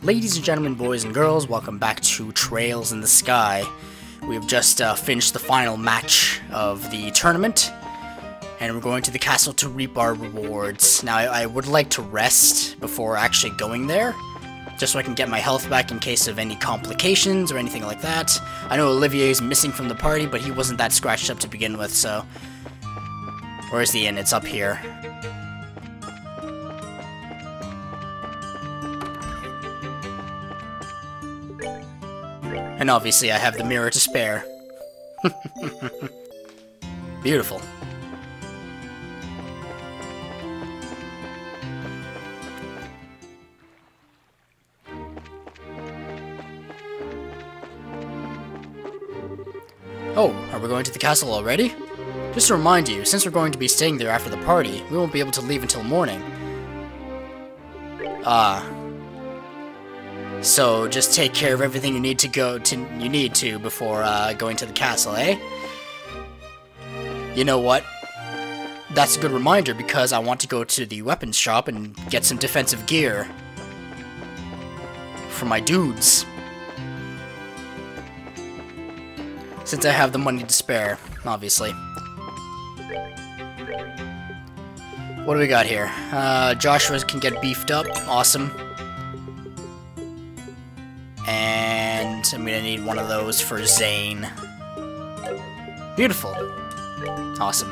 Ladies and gentlemen, boys and girls, welcome back to Trails in the Sky. We've just finished the final match of the tournament, and we're going to the castle to reap our rewards. Now, I would like to rest before actually going there, just so I can get my health back in case of any complications or anything like that. I know Olivier is missing from the party, but he wasn't that scratched up to begin with, so... Where's the inn? It's up here. And obviously I have the mirror to spare. Beautiful. Oh, are we going to the castle already? Just to remind you, since we're going to be staying there after the party, we won't be able to leave until morning. So just take care of everything you need to before going to the castle, eh? You know what? That's a good reminder because I want to go to the weapons shop and get some defensive gear for my dudes. Since I have the money to spare, obviously. What do we got here? Joshua can get beefed up. Awesome. And I'm gonna need one of those for Zane. Beautiful. Awesome.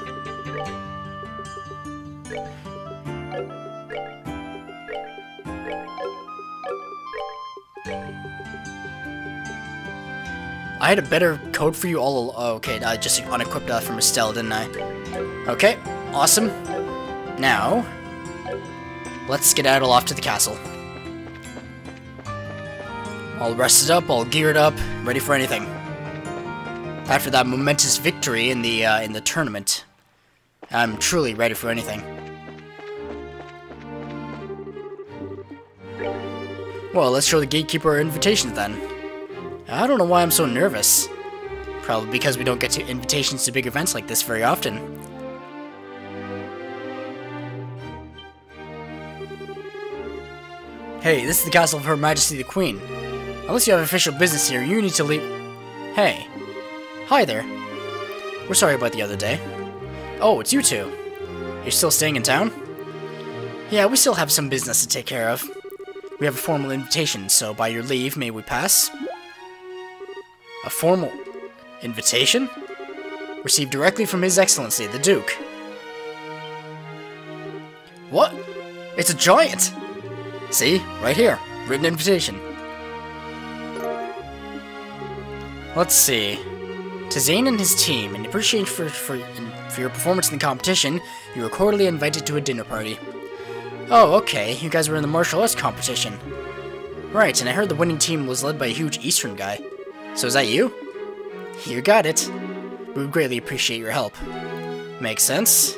I had a better code for you all. Oh, okay, I just unequipped that from Estelle, didn't I? Okay, awesome. Now, let's skedaddle off to the castle. All rested up, all geared up, ready for anything. After that momentous victory in the tournament, I'm truly ready for anything. Well, let's show the gatekeeper our invitations then. I don't know why I'm so nervous. Probably because we don't get invitations to big events like this very often. Hey, this is the castle of Her Majesty the Queen. Unless you have official business here, you need to leave... Hey. Hi there. We're sorry about the other day. Oh, it's you two. You're still staying in town? Yeah, we still have some business to take care of. We have a formal invitation, so by your leave, may we pass? A formal invitation? Received directly from His Excellency, the Duke. What? It's a giant! See? Right here. Written invitation. Let's see. To Zane and his team, in appreciation for your performance in the competition, you were cordially invited to a dinner party. Oh, okay. You guys were in the martial arts competition. Right, and I heard the winning team was led by a huge Eastern guy. So is that you? You got it. We would greatly appreciate your help. Makes sense.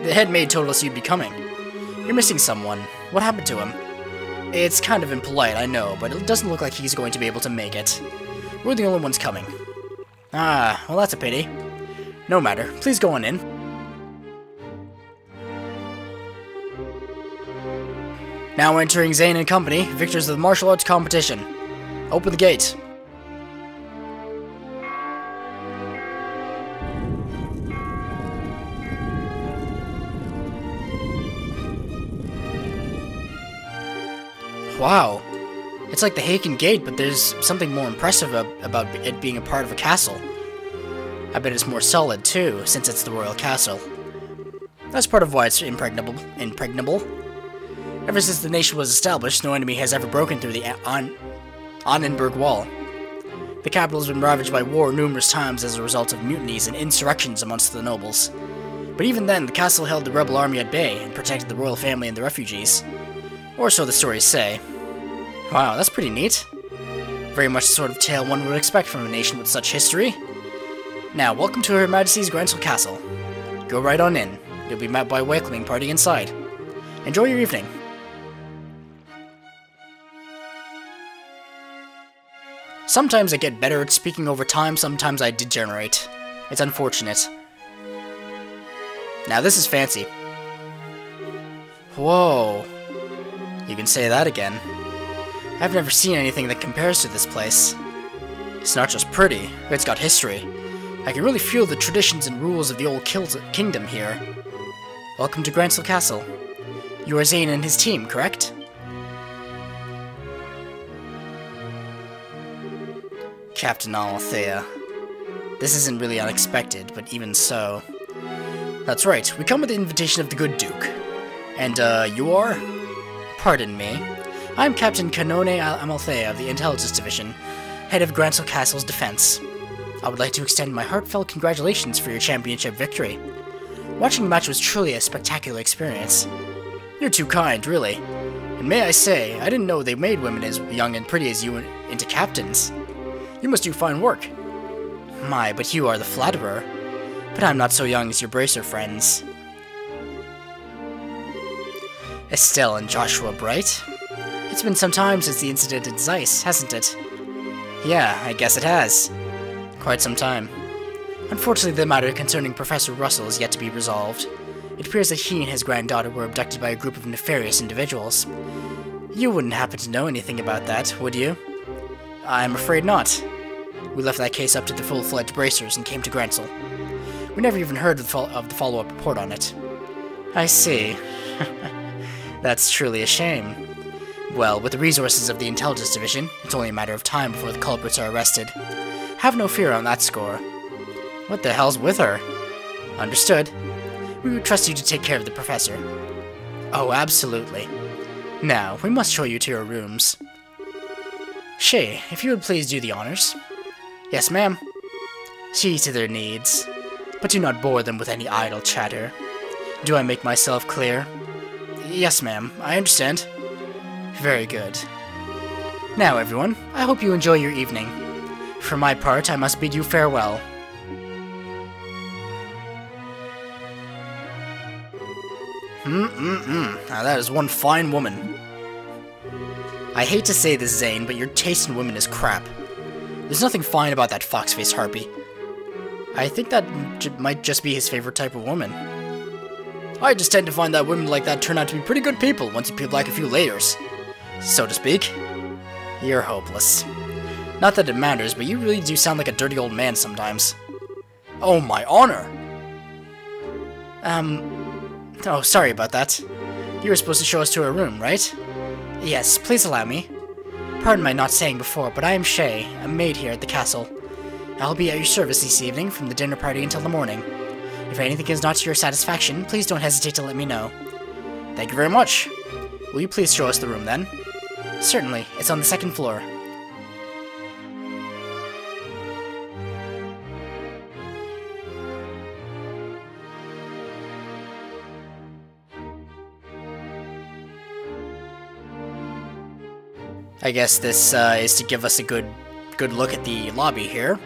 The head maid told us you'd be coming. You're missing someone. What happened to him? It's kind of impolite, I know, but it doesn't look like he's going to be able to make it. We're the only ones coming. Ah, well that's a pity. No matter. Please go on in. Now entering Zane and Company, victors of the martial arts competition. Open the gate. Wow. It's like the Haken Gate, but there's something more impressive about it being a part of a castle. I bet it's more solid, too, since it's the royal castle. That's part of why it's impregnable. Ever since the nation was established, no enemy has ever broken through the Annenberg Wall. The capital has been ravaged by war numerous times as a result of mutinies and insurrections amongst the nobles. But even then, the castle held the rebel army at bay and protected the royal family and the refugees. Or so the stories say. Wow, that's pretty neat. Very much the sort of tale one would expect from a nation with such history. Now, welcome to Her Majesty's Grancel Castle. Go right on in. You'll be met by a welcoming party inside. Enjoy your evening. Sometimes I get better at speaking over time, sometimes I degenerate. It's unfortunate. Now this is fancy. Whoa. You can say that again. I've never seen anything that compares to this place. It's not just pretty, it's got history. I can really feel the traditions and rules of the old kingdom here. Welcome to Grancel Castle. You are Zane and his team, correct? Captain Althea. This isn't really unexpected, but even so. That's right, we come with the invitation of the good Duke. And, you are? Pardon me. I'm Captain Kanone Amalthea of the Intelligence Division, head of Grancel Castle's defense. I would like to extend my heartfelt congratulations for your championship victory. Watching the match was truly a spectacular experience. You're too kind, really. And may I say, I didn't know they made women as young and pretty as you into captains. You must do fine work. My, but you are the flatterer. But I'm not so young as your bracer friends. Estelle and Joshua Bright? It's been some time since the incident in Zeiss, hasn't it? Yeah, I guess it has. Quite some time. Unfortunately, the matter concerning Professor Russell is yet to be resolved. It appears that he and his granddaughter were abducted by a group of nefarious individuals. You wouldn't happen to know anything about that, would you? I'm afraid not. We left that case up to the full-fledged bracers and came to Grancel. We never even heard of the follow-up report on it. I see. That's truly a shame. Well, with the resources of the Intelligence Division, it's only a matter of time before the culprits are arrested. Have no fear on that score. What the hell's with her? Understood. We would trust you to take care of the professor. Oh, absolutely. Now, we must show you to your rooms. Shay, if you would please do the honors. Yes, ma'am. See to their needs, but do not bore them with any idle chatter. Do I make myself clear? Yes, ma'am. I understand. Very good. Now, everyone, I hope you enjoy your evening. For my part, I must bid you farewell. Now that is one fine woman. I hate to say this, Zane, but your taste in women is crap. There's nothing fine about that fox-faced harpy. I think that might just be his favorite type of woman. I just tend to find that women like that turn out to be pretty good people once you peel back a few layers, so to speak. You're hopeless. Not that it matters, but you really do sound like a dirty old man sometimes. Oh, my honor! Oh, sorry about that. You were supposed to show us to our room, right? Yes, please allow me. Pardon my not saying before, but I am Shay, a maid here at the castle. I'll be at your service this evening from the dinner party until the morning. If anything is not to your satisfaction, please don't hesitate to let me know. Thank you very much. Will you please show us the room, then? Certainly, it's on the second floor. I guess this is to give us a good look at the lobby here.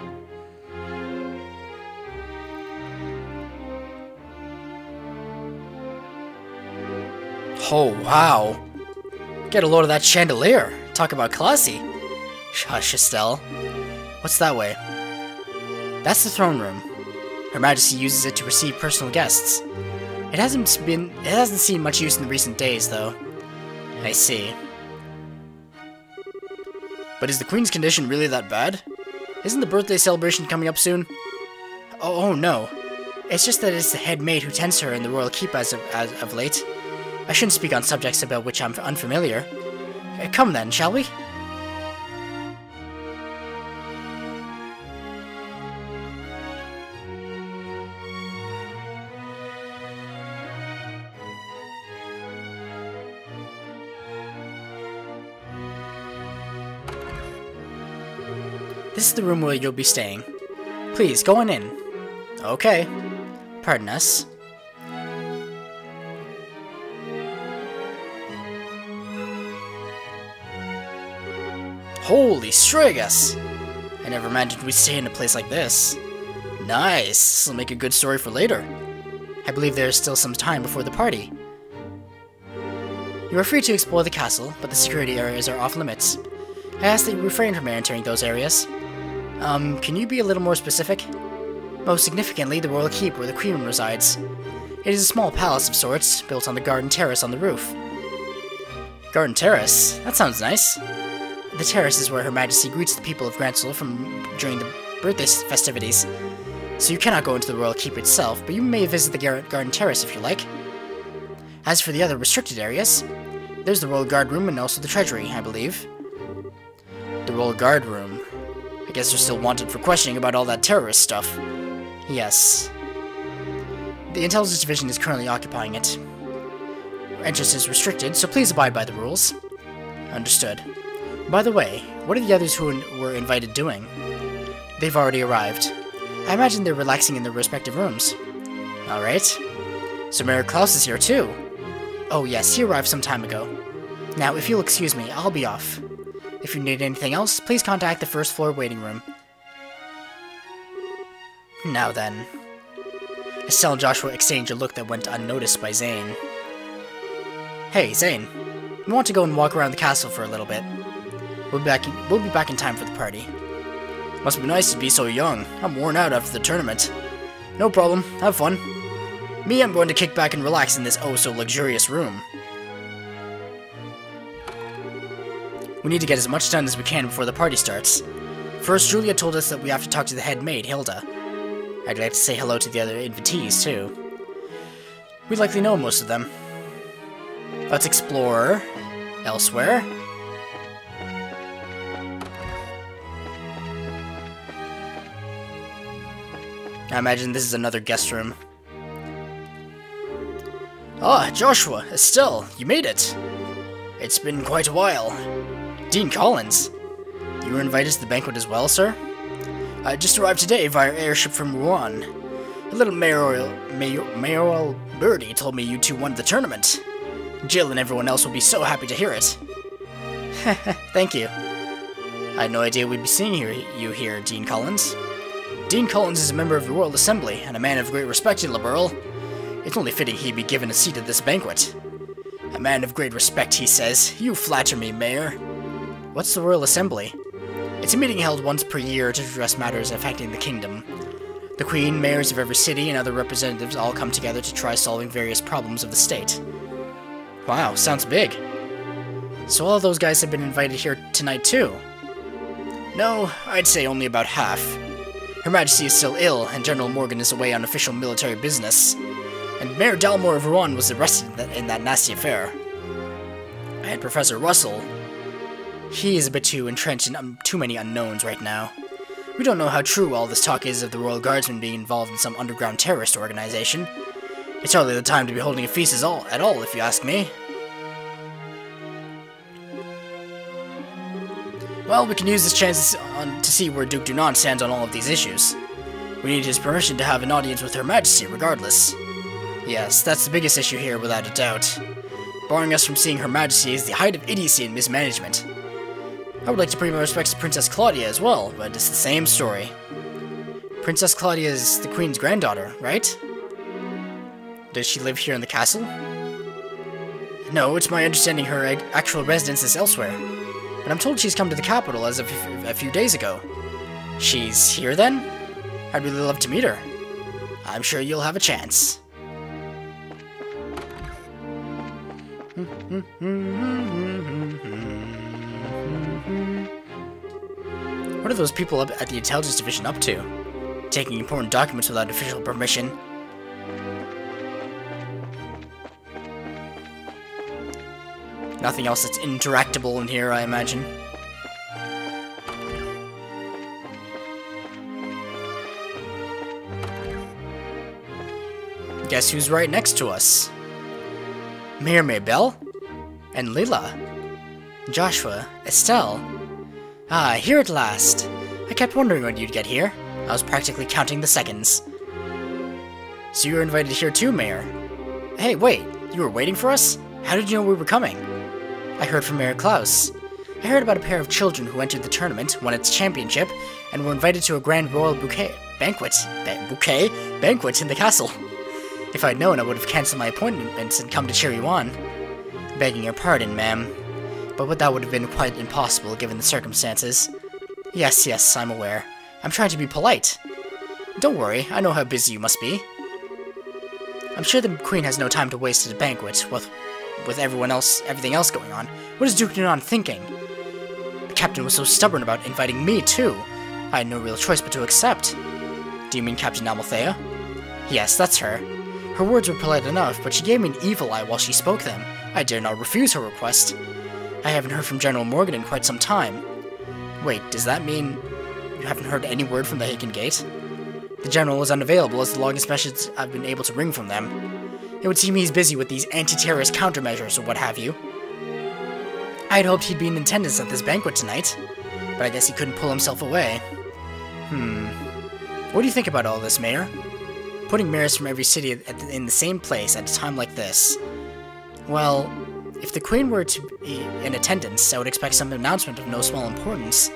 Oh, wow. Get a load of that chandelier. Talk about classy. Hush, Estelle. What's that way? That's the throne room. Her Majesty uses it to receive personal guests. It hasn't seen much use in the recent days, though. I see. But is the Queen's condition really that bad? Isn't the birthday celebration coming up soon? Oh no. It's just that it's the head maid who tends to her in the royal keep as of late. I shouldn't speak on subjects about which I'm unfamiliar. Come then, shall we? This is the room where you'll be staying. Please, go on in. Okay. Pardon us. Holy Strigus! I never imagined we'd stay in a place like this. Nice! This'll make a good story for later. I believe there is still some time before the party. You are free to explore the castle, but the security areas are off limits. I ask that you refrain from entering those areas. Can you be a little more specific? Most significantly, the royal keep where the queen resides. It is a small palace of sorts, built on the garden terrace on the roof. Garden terrace? That sounds nice. The terrace is where Her Majesty greets the people of Grancel during the birthday festivities. So you cannot go into the royal keep itself, but you may visit the garden terrace if you like. As for the other restricted areas, there's the royal guard room and also the treasury, I believe. The royal guard room. I guess they're still wanted for questioning about all that terrorist stuff. Yes. The intelligence division is currently occupying it. Entrance is restricted, so please abide by the rules. Understood. By the way, what are the others who were invited doing? They've already arrived. I imagine they're relaxing in their respective rooms. Alright. So Mayor Klaus is here too. Oh yes, he arrived some time ago. Now, if you'll excuse me, I'll be off. If you need anything else, please contact the first floor waiting room. Now then. Estelle and Joshua exchange a look that went unnoticed by Zane. Hey, Zane. We want to go and walk around the castle for a little bit. We'll be back in time for the party. Must be nice to be so young. I'm worn out after the tournament. No problem. Have fun. Me, I'm going to kick back and relax in this oh-so-luxurious room. We need to get as much done as we can before the party starts. First, Julia told us that we have to talk to the head maid, Hilda. I'd like to say hello to the other invitees, too. We likely know most of them. Let's explore elsewhere. I imagine this is another guest room. Ah, Joshua, Estelle, you made it. It's been quite a while. Dean Collins, you were invited to the banquet as well, sir? I just arrived today via airship from Rouen. A little mayoral birdie told me you two won the tournament. Jill and everyone else will be so happy to hear it. Thank you. I had no idea we'd be seeing you here, Dean Collins. Dean Collins is a member of the Royal Assembly, and a man of great respect in Liberl. It's only fitting he be given a seat at this banquet. A man of great respect, he says. You flatter me, Mayor. What's the Royal Assembly? It's a meeting held once per year to address matters affecting the kingdom. The Queen, mayors of every city, and other representatives all come together to try solving various problems of the state. Wow, sounds big. So all of those guys have been invited here tonight too? No, I'd say only about half. Her Majesty is still ill, and General Morgan is away on official military business. And Mayor Dalmore of Rouen was arrested in that nasty affair. And Professor Russell, he is a bit too entrenched in too many unknowns right now. We don't know how true all this talk is of the Royal Guardsmen being involved in some underground terrorist organization. It's hardly the time to be holding a feast at all, if you ask me. Well, we can use this chance to see where Duke Dunant stands on all of these issues. We need his permission to have an audience with Her Majesty, regardless. Yes, that's the biggest issue here, without a doubt. Barring us from seeing Her Majesty is the height of idiocy and mismanagement. I would like to pay my respects to Princess Claudia as well, but it's the same story. Princess Claudia is the Queen's granddaughter, right? Does she live here in the castle? No, it's my understanding her actual residence is elsewhere. But I'm told she's come to the capital as of a few days ago. She's here then? I'd really love to meet her. I'm sure you'll have a chance. What are those people up at the intelligence division up to? Taking important documents without official permission. Nothing else that's interactable in here, I imagine. Guess who's right next to us? Mayor Maybelle? And Lila? Joshua? Estelle? Ah, here at last. I kept wondering when you'd get here. I was practically counting the seconds. So you were invited here too, Mayor? Hey, wait, you were waiting for us? How did you know we were coming? I heard from Mayor Klaus. I heard about a pair of children who entered the tournament, won its championship, and were invited to a grand royal banquet in the castle. If I'd known, I would have cancelled my appointments and come to cheer you on. Begging your pardon, ma'am. But that would have been quite impossible given the circumstances. Yes, I'm aware. I'm trying to be polite. Don't worry, I know how busy you must be. I'm sure the Queen has no time to waste at a banquet with everything else going on. What is Duke Dunant thinking? The captain was so stubborn about inviting me, too. I had no real choice but to accept. Do you mean Captain Amalthea? Yes, that's her. Her words were polite enough, but she gave me an evil eye while she spoke them. I dare not refuse her request. I haven't heard from General Morgan in quite some time. Wait, does that mean you haven't heard any word from the Haken Gate? The General was unavailable as the longest message I've been able to wring from them. It would seem he's busy with these anti-terrorist countermeasures or what have you. I had hoped he'd be in attendance at this banquet tonight, but I guess he couldn't pull himself away. What do you think about all this, Mayor? Putting mayors from every city in the same place at a time like this. Well, if the Queen were to be in attendance, I would expect some announcement of no small importance.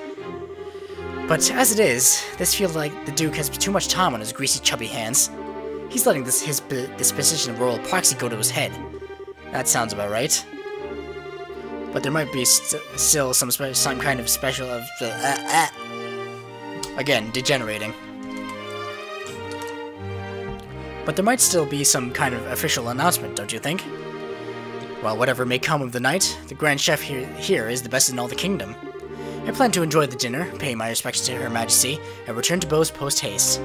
But as it is, this feels like the Duke has too much time on his greasy, chubby hands. He's letting this position of royal proxy go to his head. That sounds about right. But there might be still some kind of special of the again, degenerating. But there might still be some kind of official announcement, don't you think? Well, whatever may come of the night, the Grand Chef here is the best in all the kingdom. I plan to enjoy the dinner, pay my respects to Her Majesty, and return to Bose post-haste.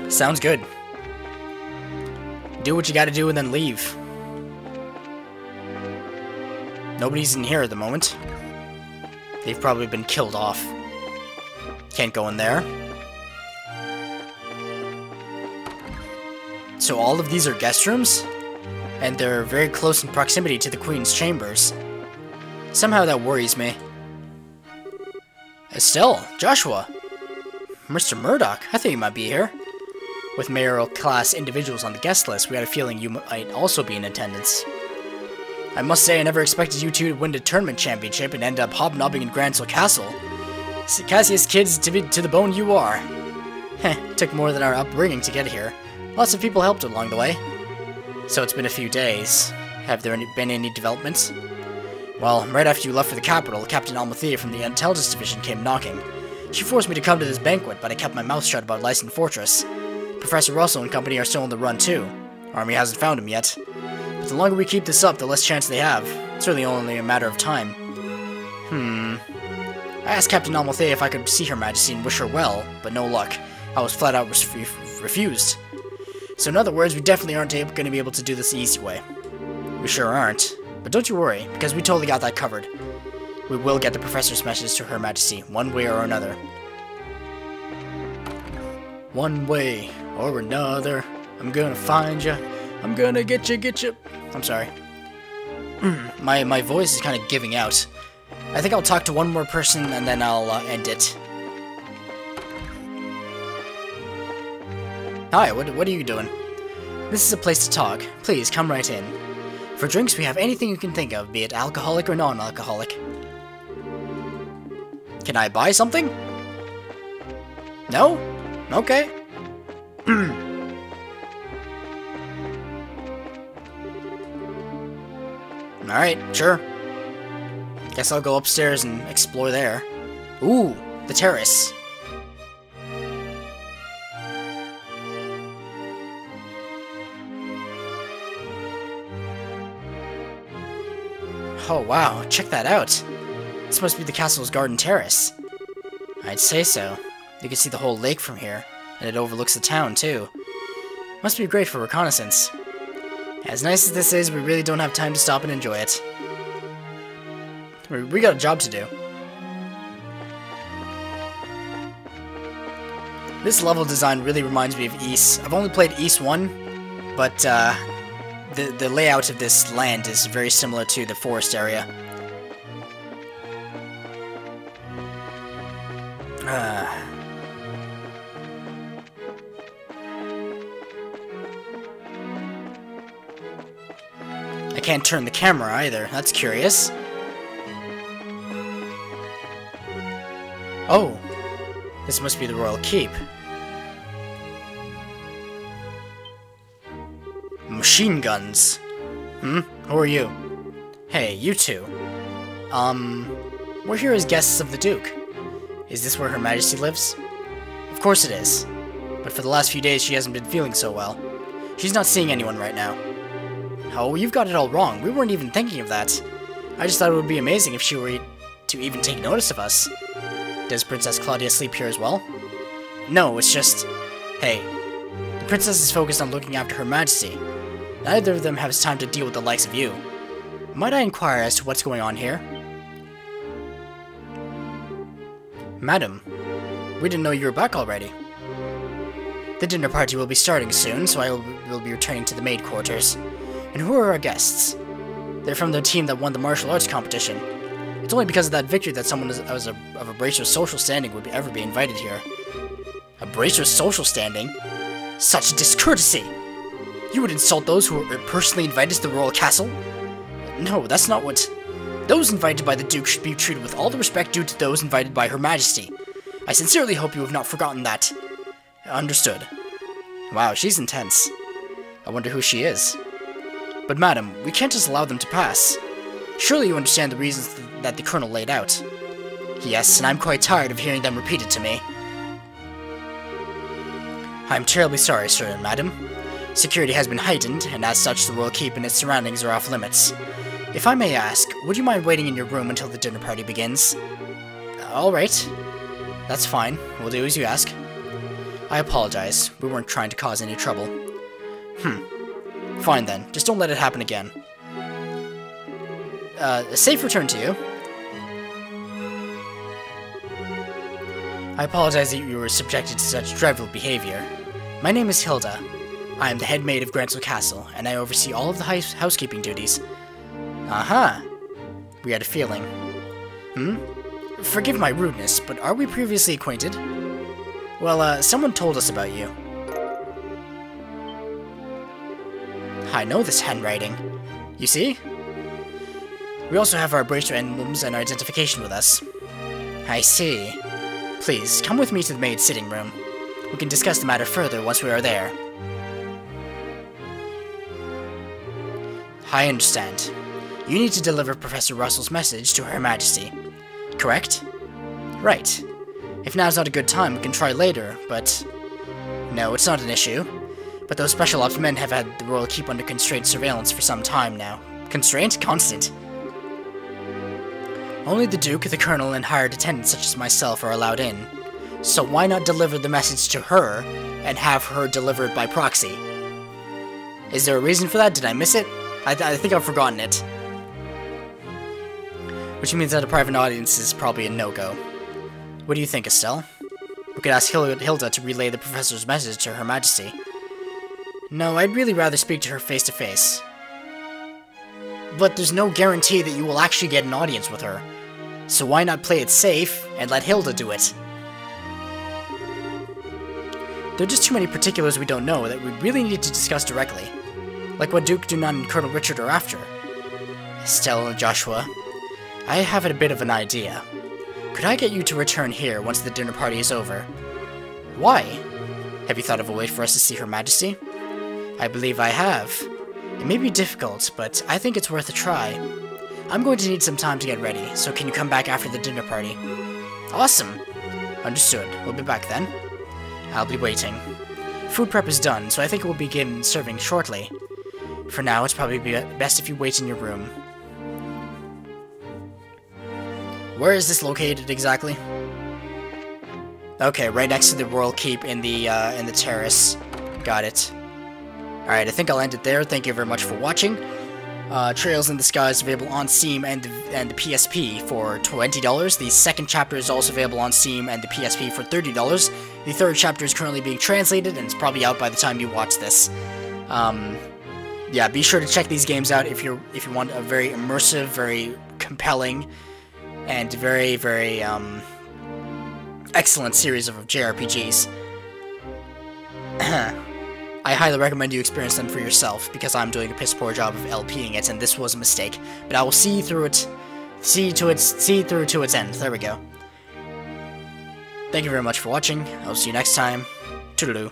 Sounds good. Do what you gotta do and then leave. Nobody's in here at the moment. They've probably been killed off. Can't go in there. So all of these are guest rooms? And they're very close in proximity to the Queen's chambers. Somehow that worries me. Estelle, Joshua, Mr. Murdoch, I think you might be here. With mayoral class individuals on the guest list, we had a feeling you might also be in attendance. I must say I never expected you two to win the tournament championship and end up hobnobbing in Gransel Castle. Cassius kids to the bone you are. Heh, took more than our upbringing to get here. Lots of people helped along the way. So it's been a few days. Have there been any developments? Well, right after you left for the capital, Captain Amalthea from the Intelligence Division came knocking. She forced me to come to this banquet, but I kept my mouth shut about Lyson Fortress. Professor Russell and company are still on the run too. Army hasn't found him yet. But the longer we keep this up, the less chance they have. It's really only a matter of time. I asked Captain Amalthea if I could see Her Majesty and wish her well, but no luck. I was flat out refused. So in other words, we definitely aren't going to be able to do this the easy way. We sure aren't. But don't you worry, because we totally got that covered. We will get the Professor's message to Her Majesty, one way or another. One way or another, I'm gonna find ya. I'm gonna get ya. I'm sorry. My voice is kind of giving out. I think I'll talk to one more person and then I'll end it. Hi, what are you doing? This is a place to talk. Please, come right in. For drinks, we have anything you can think of, be it alcoholic or non-alcoholic. Can I buy something? No? Okay. Alright, sure. Guess I'll go upstairs and explore there. Ooh, the terrace. Oh wow, check that out. This must be the castle's garden terrace. I'd say so. You can see the whole lake from here, and it overlooks the town too. Must be great for reconnaissance. As nice as this is, we really don't have time to stop and enjoy it. We got a job to do. This level design really reminds me of Ys. I've only played Ys 1, but the layout of this land is very similar to the forest area. I can't turn the camera either. That's curious. Oh, this must be the Royal Keep. Machine guns. Who are you? Hey, you two. We're here as guests of the Duke. Is this where Her Majesty lives? Of course it is. But for the last few days she hasn't been feeling so well. She's not seeing anyone right now. Oh, you've got it all wrong. We weren't even thinking of that. I just thought it would be amazing if she were to even take notice of us. Does Princess Claudia sleep here as well? No, it's just... Hey, the princess is focused on looking after Her Majesty. Neither of them has time to deal with the likes of you. Might I inquire as to what's going on here? Madam, we didn't know you were back already. The dinner party will be starting soon, so I will be returning to the maid quarters. And who are our guests? They're from the team that won the martial arts competition. It's only because of that victory that someone of a Bracer's social standing would ever be invited here. A Bracer's social standing? Such discourtesy! You would insult those who are personally invited to the royal castle? No, that's not what... Those invited by the Duke should be treated with all the respect due to those invited by Her Majesty. I sincerely hope you have not forgotten that. Understood. Wow, she's intense. I wonder who she is. But madam, we can't just allow them to pass. Surely you understand the reasons that the Colonel laid out. Yes, and I'm quite tired of hearing them repeated to me. I'm terribly sorry, sir and madam. Security has been heightened, and as such the royal keep and its surroundings are off limits. If I may ask, would you mind waiting in your room until the dinner party begins? Alright. That's fine. We'll do as you ask. I apologize. We weren't trying to cause any trouble. Fine then. Just don't let it happen again. A safe return to you. I apologize that you were subjected to such dreadful behavior. My name is Hilda. I am the head maid of Grancel Castle, and I oversee all of the housekeeping duties. Aha! We had a feeling. Forgive my rudeness, but are we previously acquainted? Well, someone told us about you. I know this handwriting. You see? We also have our Bracer emblems and our identification with us. I see. Please, come with me to the maid's sitting room. We can discuss the matter further once we are there. I understand. You need to deliver Professor Russell's message to Her Majesty. Correct? Right. If now's not a good time, we can try later, but... No, it's not an issue. But those Special Ops men have had the Royal Keep under constrained surveillance for some time now. Constraint? Constant. Only the Duke, the Colonel, and hired attendants such as myself are allowed in. So why not deliver the message to her, and have her deliver it by proxy? Is there a reason for that? Did I miss it? I think I've forgotten it. Which means that a private audience is probably a no-go. What do you think, Estelle? We could ask Hilda to relay the Professor's message to Her Majesty. No, I'd really rather speak to her face-to-face. But there's no guarantee that you will actually get an audience with her. So why not play it safe and let Hilda do it? There are just too many particulars we don't know that we really need to discuss directly. Like what Duke Dunan and Colonel Richard are after. Estelle and Joshua, I have a bit of an idea. Could I get you to return here once the dinner party is over? Why? Have you thought of a way for us to see Her Majesty? I believe I have. It may be difficult, but I think it's worth a try. I'm going to need some time to get ready, so can you come back after the dinner party? Awesome! Understood. We'll be back then. I'll be waiting. Food prep is done, so I think it will begin serving shortly. For now, it's probably best if you wait in your room. Where is this located exactly? Okay, right next to the Royal Keep in the terrace. Got it. Alright, I think I'll end it there. Thank you very much for watching. Trails in the Sky is available on Steam and the PSP for $20. The second chapter is also available on Steam and the PSP for $30. The third chapter is currently being translated, and it's probably out by the time you watch this. Yeah, be sure to check these games out if you want a very immersive, very compelling, and very, very excellent series of JRPGs. I highly recommend you experience them for yourself, because I'm doing a piss poor job of LPing it, and this was a mistake. But I will see through it, see through to its end. There we go. Thank you very much for watching. I'll see you next time. Toodaloo.